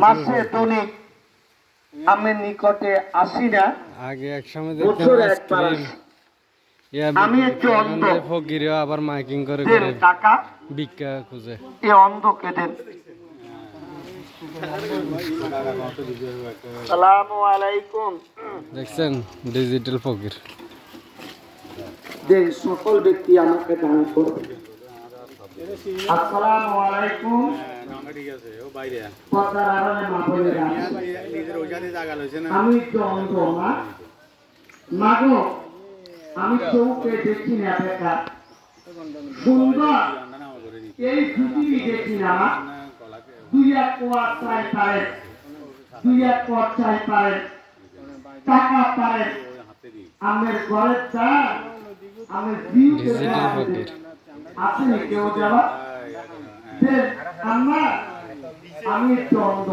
মাসে দৈনিক আমি নিকটে আসি না, আগে এক সময় বছরে দেখতাম একবার আইসক্রিম আসি। আমি একটু অন্ধ, ফকিরেও আবার মাইকিং করে দেন করে টাকা ভিক্ষা খুঁজে। এ অন্ধকে দেন। সালামু আলাইকুম। দেখছেন ডিজিটাল ফকির। যে সকল ব্যক্তি আমাকে দান করবে। আসসালামু আলাইকুম। পর্দার আড়ালে মা বোনেরা, আমি একটু অন্ধ মা, মাগো আমি চৌকে দেখি না বেকার, সুন্দর এই পৃথিবী দেখি না, দুই এক কোয়া চাই পারে, দুই এক কোয়া চাই পারে, টাকা পারে, আমের ঘরের চা, আমের ভিউতে ডিজিটাল ফকির। আসেনি কেউ যাওয়া। আম্মা আমি একটু অন্ধ।